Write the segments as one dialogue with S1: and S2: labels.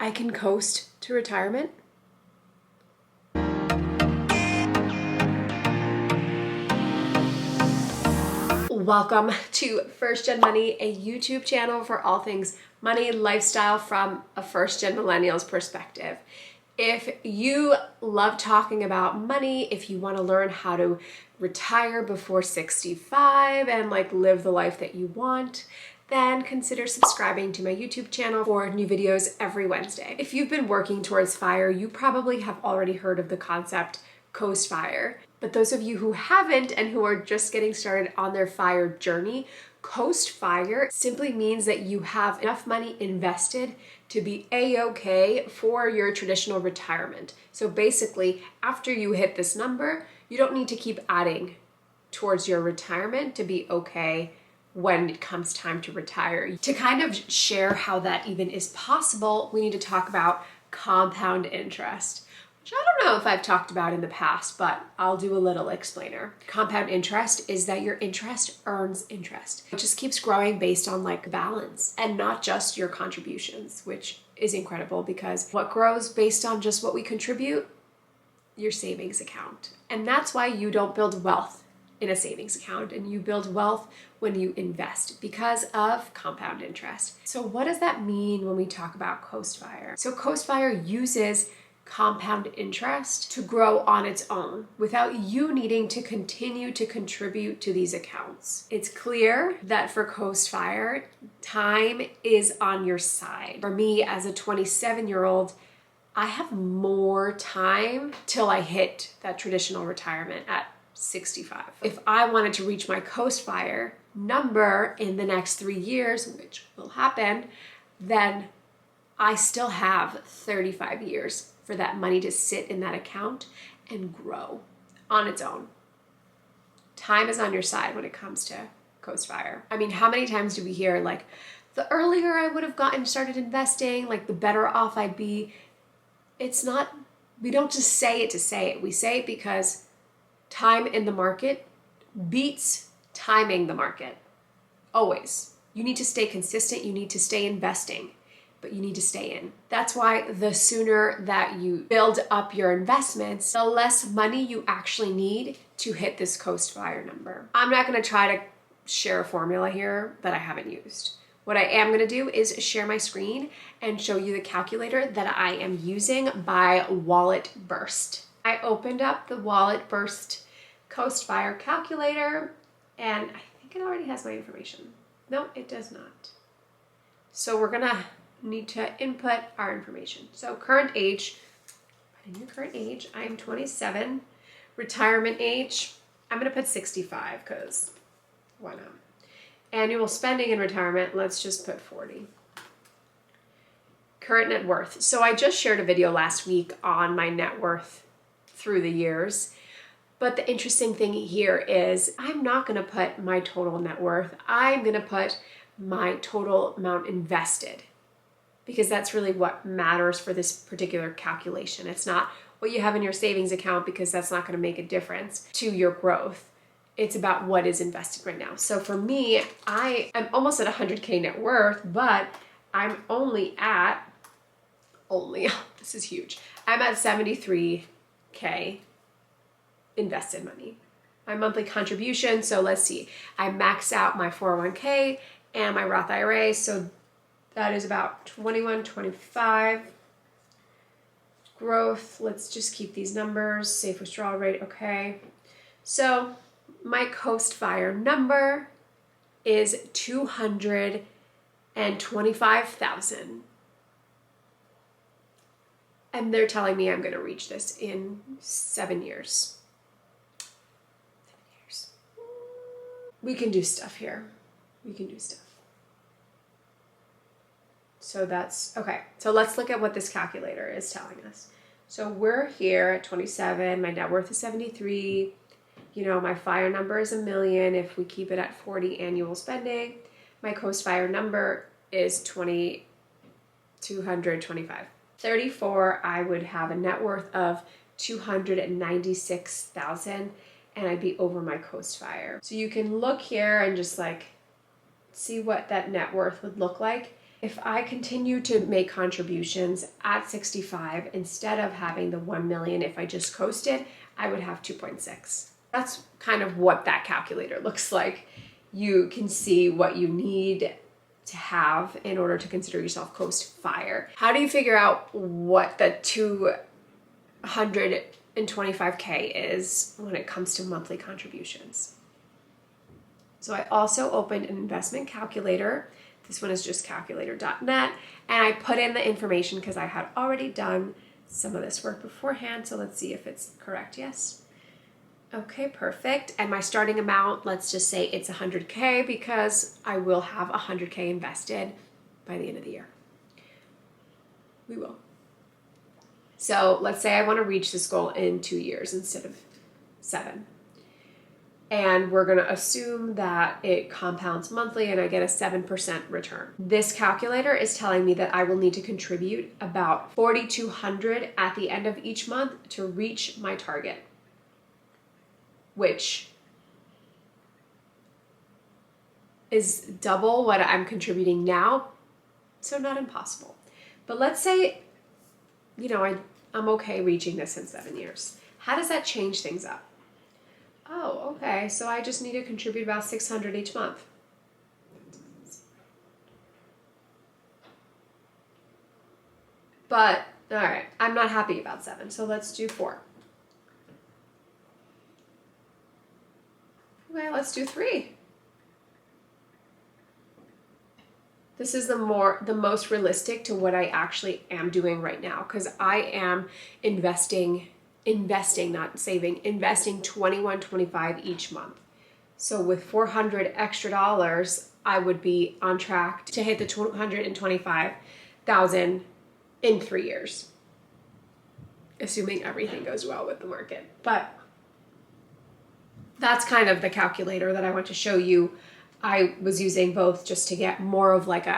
S1: I can coast to retirement? Welcome to First Gen Money, a YouTube channel for all things money, lifestyle from a first gen millennial's perspective. If you love talking about money, if you want to learn how to retire before 65 and live the life that you want, then consider subscribing to my YouTube channel for new videos every Wednesday. If you've been working towards FIRE, you probably have already heard of the concept Coast FIRE. But those of you who haven't and who are just getting started on their FIRE journey, Coast FIRE simply means that you have enough money invested to be a-okay for your traditional retirement. So basically, after you hit this number, you don't need to keep adding towards your retirement to be okay when it comes time to retire. To kind of share how that even is possible, we need to talk about compound interest, which I don't know if I've talked about in the past, but I'll do a little explainer. Compound interest is that your interest earns interest. It just keeps growing based on balance and not just your contributions, which is incredible because what grows based on just what we contribute? Your savings account. And that's why you don't build wealth in a savings account and you build wealth when you invest because of compound interest. So what does that mean when we talk about Coast FIRE? So Coast FIRE uses compound interest to grow on its own without you needing to continue to contribute to these accounts. It's clear that for Coast FIRE, time is on your side. For me, as a 27-year-old, I have more time till I hit that traditional retirement at 65. If I wanted to reach my Coast FIRE number in the next 3 years, which will happen, then I still have 35 years for that money to sit in that account and grow on its own. Time is on your side when it comes to Coast FIRE. I mean, how many times do we hear the earlier I would have gotten started investing, the better off I'd be? It's not, we don't just say it to say it. We say it because time in the market beats timing the market. Always. You need to stay consistent. You need to stay investing, but you need to stay in. That's why the sooner that you build up your investments, the less money you actually need to hit this Coast FIRE number. I'm not going to try to share a formula here that I haven't used. What I am going to do is share my screen and show you the calculator that I am using by Wallet Burst. I opened up the Wallet Burst Coast FIRE calculator and I think it already has my information. No, it does not. So we're going to need to input our information. So current age, put in your current age. I'm 27. Retirement age, I'm going to put 65 because why not? Annual spending in retirement, let's just put 40. Current net worth. So I just shared a video last week on my net worth through the years. But the interesting thing here is I'm not going to put my total net worth. I'm going to put my total amount invested because that's really what matters for this particular calculation. It's not what you have in your savings account because that's not going to make a difference to your growth. It's about what is invested right now. So for me, I'm almost at 100K net worth, but I'm this is huge. I'm at 73K invested money. My monthly contribution, so let's see. I max out my 401k and my Roth IRA, so that is about 21, 25. Growth, let's just keep these numbers. Safe withdrawal rate, okay. So my Coast FIRE number is 225,000. And they're telling me I'm going to reach this in 7 years. 7 years. We can do stuff here. We can do stuff. So that's, okay. So let's look at what this calculator is telling us. So we're here at 27. My net worth is 73. My FIRE number is $1 million if we keep it at 40 annual spending. My Coast FIRE number is 225. 34, I would have a net worth of 296,000 and I'd be over my Coast FIRE. So you can look here and just see what that net worth would look like If I continue to make contributions at 65, instead of having the 1 million, if I just coasted, I would have 2.6. That's kind of what that calculator looks like. You can see what you need to have in order to consider yourself coast fire. How do you figure out what the 225K is when it comes to monthly contributions? So I also opened an investment calculator. This one is just calculator.net, and I put in the information because I had already done some of this work beforehand. So let's see if it's correct. Yes. Okay, perfect. And my starting amount, let's just say it's 100K because I will have 100K invested by the end of the year. We will. So let's say I want to reach this goal in 2 years instead of 7. And we're going to assume that it compounds monthly and I get a 7% return. This calculator is telling me that I will need to contribute about $4,200 at the end of each month to reach my target, which is double what I'm contributing now, so not impossible. But let's say, I'm okay reaching this in 7 years. How does that change things up? Oh, okay, so I just need to contribute about $600 each month. But, all right, I'm not happy about 7, so let's do 4. Okay, let's do 3. This is the most realistic to what I actually am doing right now, because I am investing, not saving, investing $21.25 each month. So with $400 extra dollars, I would be on track to hit the $225,000 in 3 years, assuming everything goes well with the market. But that's kind of the calculator that I want to show you. I was using both just to get more of like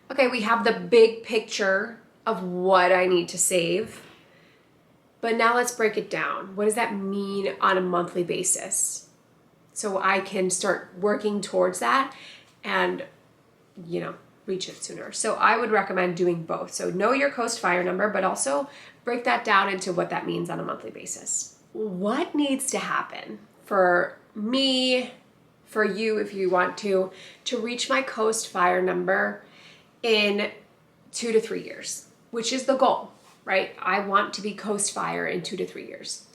S1: okay, we have the big picture of what I need to save, but now let's break it down. What does that mean on a monthly basis? So I can start working towards that and, reach it sooner. So I would recommend doing both. So know your coast fire number, but also break that down into what that means on a monthly basis. What needs to happen for me, for you, if you want to reach my coast fire number in 2 to 3 years, which is the goal, right? I want to be coast fire in 2 to 3 years.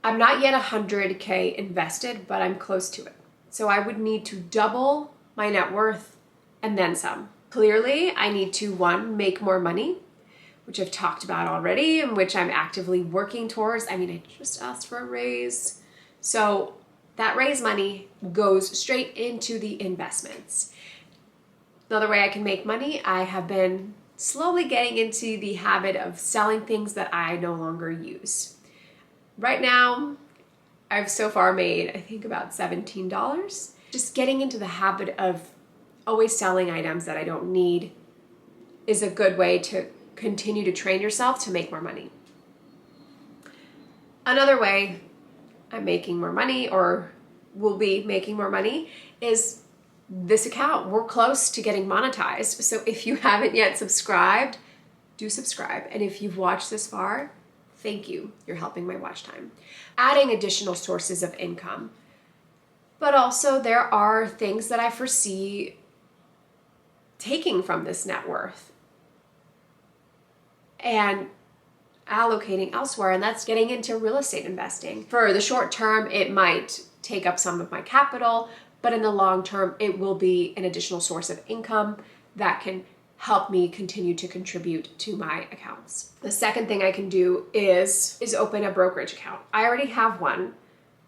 S1: I'm not yet 100K invested, but I'm close to it. So I would need to double my net worth and then some. Clearly, I need to, 1, make more money, which I've talked about already and which I'm actively working towards. I just asked for a raise. So that raise money goes straight into the investments. Another way I can make money, I have been slowly getting into the habit of selling things that I no longer use. Right now, I've so far made, I think, about $17. Just getting into the habit of always selling items that I don't need is a good way to continue to train yourself to make more money. Another way I'm making more money, or will be making more money, is this account. We're close to getting monetized. So if you haven't yet subscribed, do subscribe. And if you've watched this far, thank you. You're helping my watch time. Adding additional sources of income. But also there are things that I foresee taking from this net worth and allocating elsewhere, and that's getting into real estate investing. For the short term, it might take up some of my capital, but in the long term, it will be an additional source of income that can help me continue to contribute to my accounts. The second thing I can do is open a brokerage account. I already have one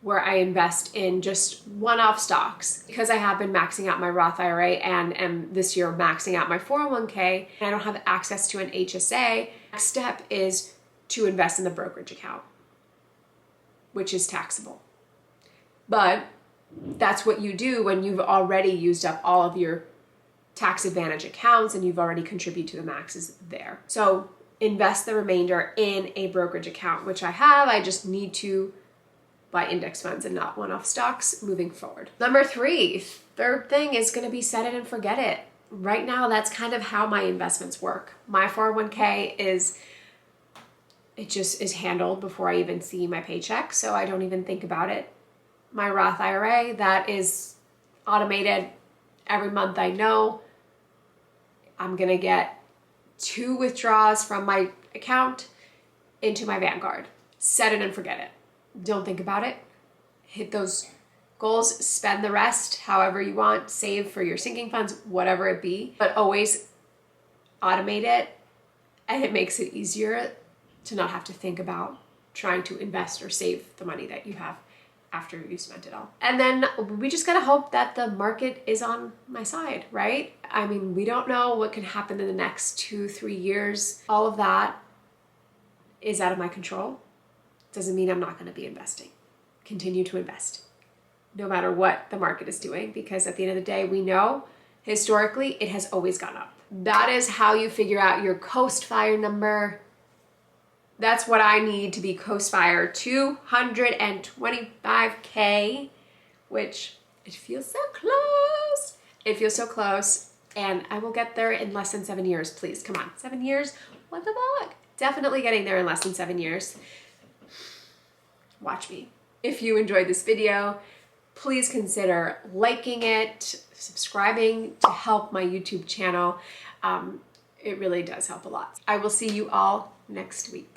S1: where I invest in just one-off stocks because I have been maxing out my Roth IRA and am this year maxing out my 401k, and I don't have access to an HSA. Next step is to invest in the brokerage account, which is taxable. But that's what you do when you've already used up all of your tax advantage accounts and you've already contributed to the maxes there. So invest the remainder in a brokerage account, which I have. I just need to buy index funds and not one-off stocks moving forward. Number 3, third thing is going to be set it and forget it. right now, that's kind of how my investments work. My 401k it just is handled before I even see my paycheck, so I don't even think about it. My Roth IRA, that is automated. Every month I know I'm gonna get 2 withdrawals from my account into my Vanguard. Set it and forget it. Don't think about it. Hit those goals, spend the rest however you want, save for your sinking funds, whatever it be, but always automate it, and it makes it easier to not have to think about trying to invest or save the money that you have after you spent it all. And then we just gotta hope that the market is on my side, right? I mean, we don't know what can happen in the next 2-3 years. All of that is out of my control. Doesn't mean I'm not gonna be investing. Continue to invest, no matter what the market is doing, because at the end of the day, we know historically it has always gone up. That is how you figure out your Coast Fire number. That's what I need to be Coast Fire, 225K, which it feels so close. It feels so close, and I will get there in less than 7 years, please. Come on, 7 years? What the fuck? Definitely getting there in less than 7 years. Watch me. If you enjoyed this video, please consider liking it, subscribing to help my YouTube channel. It really does help a lot. I will see you all next week.